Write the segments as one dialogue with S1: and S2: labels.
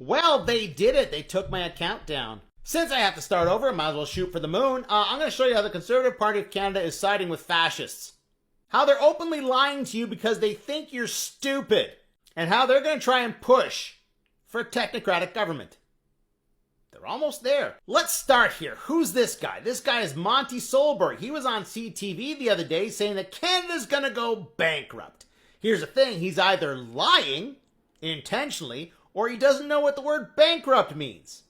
S1: Well, they did it. They took my account down. Since I have to start over, I might as well shoot for the moon. I'm going to show you how the Conservative Party of Canada is siding with fascists. How they're openly lying to you because they think you're stupid. And how they're going to try and push for a technocratic government. They're almost there. Let's start here. Who's this guy? This guy is Monty Solberg. He was on CTV the other day saying that Canada's going to go bankrupt. Here's the thing. He's either lying intentionally or he doesn't know what the word bankrupt means.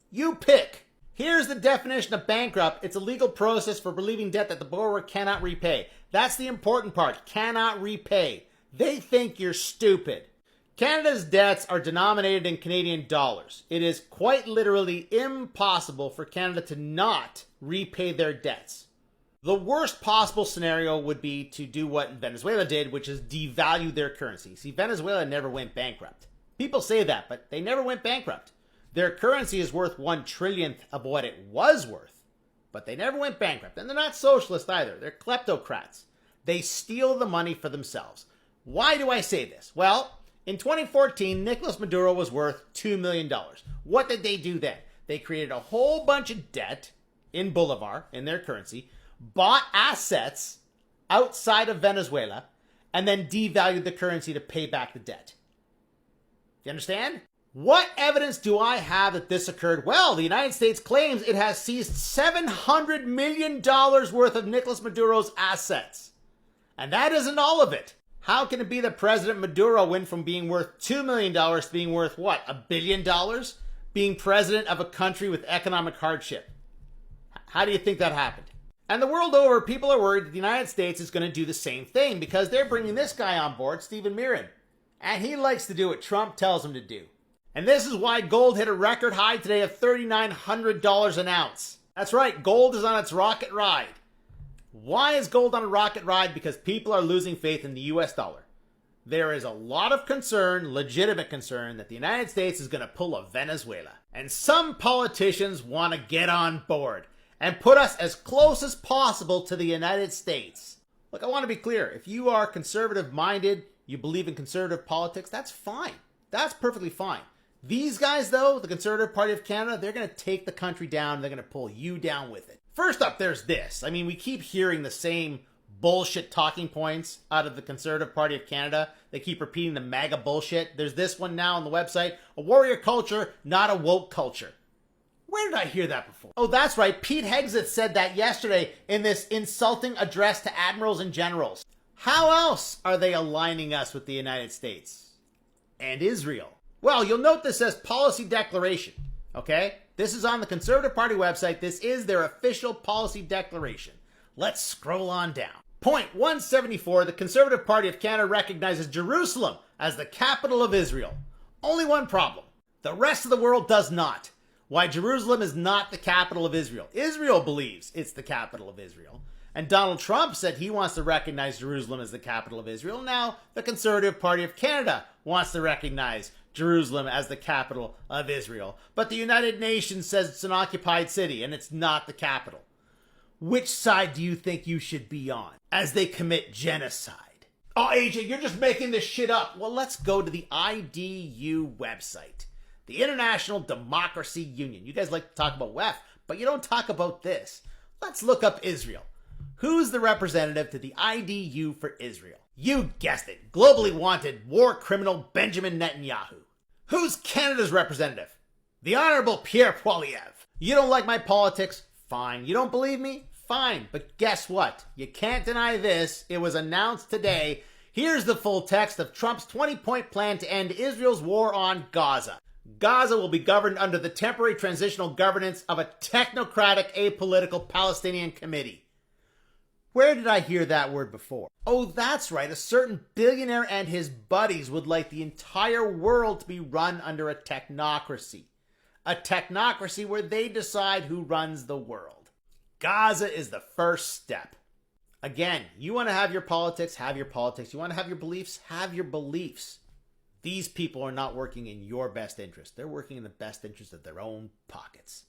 S1: You pick. Here's the definition of bankrupt. It's a legal process for relieving debt that the borrower cannot repay. That's the important part. Cannot repay. They think you're stupid. Canada's debts are denominated in Canadian dollars. It is quite literally impossible for Canada to not repay their debts. The worst possible scenario would be to do what Venezuela did, which is devalue their currency. See, Venezuela never went bankrupt. People say that, but they never went bankrupt. Their currency is worth 1/1,000,000th of what it was worth, but they never went bankrupt. And they're not socialist either. They're kleptocrats. They steal the money for themselves. Why do I say this? Well, in 2014, Nicolas Maduro was worth $2 million. What did they do then? They created a whole bunch of debt in Bolivar, in their currency, bought assets outside of Venezuela, and then devalued the currency to pay back the debt. You understand? What evidence do I have that this occurred? Well, the United States claims it has seized $700 million worth of Nicolas Maduro's assets. And that isn't all of it. How can it be that President Maduro went from being worth $2 million to being worth, what, $1 billion? Being president of a country with economic hardship. How do you think that happened? And the world over, people are worried that the United States is going to do the same thing because they're bringing this guy on board, Stephen Miran. And he likes to do what Trump tells him to do. And this is why gold hit a record high today of $3,900 an ounce. That's right, gold is on its rocket ride. Why is gold on a rocket ride? Because people are losing faith in the US dollar. There is a lot of concern, legitimate concern, that the United States is going to pull a Venezuela. And some politicians want to get on board and put us as close as possible to the United States. Look, I want to be clear. If you are conservative-minded, you believe in conservative politics, that's fine. That's perfectly fine. These guys, though, the Conservative Party of Canada, they're going to take the country down and they're going to pull you down with it. First up, there's this. I mean, we keep hearing the same bullshit talking points out of the Conservative Party of Canada. They keep repeating the MAGA bullshit. There's this one now on the website. A warrior culture, not a woke culture. Where did I hear that before? Oh, that's right. Pete Hegseth said that yesterday in this insulting address to admirals and generals. How else are they aligning us with the United States and Israel? Well, you'll note this says policy declaration, okay? This is on the Conservative Party website. This is their official policy declaration. Let's scroll on down. Point 174, the Conservative Party of Canada recognizes Jerusalem as the capital of Israel. Only one problem. The rest of the world does not. Why Jerusalem is not the capital of Israel. Israel believes it's the capital of Israel. And Donald Trump said he wants to recognize Jerusalem as the capital of Israel. Now, the Conservative Party of Canada wants to recognize Jerusalem as the capital of Israel. But the United Nations says it's an occupied city and it's not the capital. Which side do you think you should be on as they commit genocide? Oh, AJ, you're just making this shit up. Well, let's go to the IDU website. The International Democracy Union. You guys like to talk about WEF, but you don't talk about this. Let's look up Israel. Who's the representative to the IDU for Israel? You guessed it. Globally wanted war criminal Benjamin Netanyahu. Who's Canada's representative? The Honorable Pierre Poilievre. You don't like my politics? Fine. You don't believe me? Fine. But guess what? You can't deny this. It was announced today. Here's the full text of Trump's 20-point plan to end Israel's war on Gaza. Gaza will be governed under the temporary transitional governance of a technocratic, apolitical Palestinian committee. Where did I hear that word before? Oh, that's right. A certain billionaire and his buddies would like the entire world to be run under a technocracy. A technocracy where they decide who runs the world. Gaza is the first step. Again, you want to have your politics, have your politics. You want to have your beliefs, have your beliefs. These people are not working in your best interest. They're working in the best interest of their own pockets.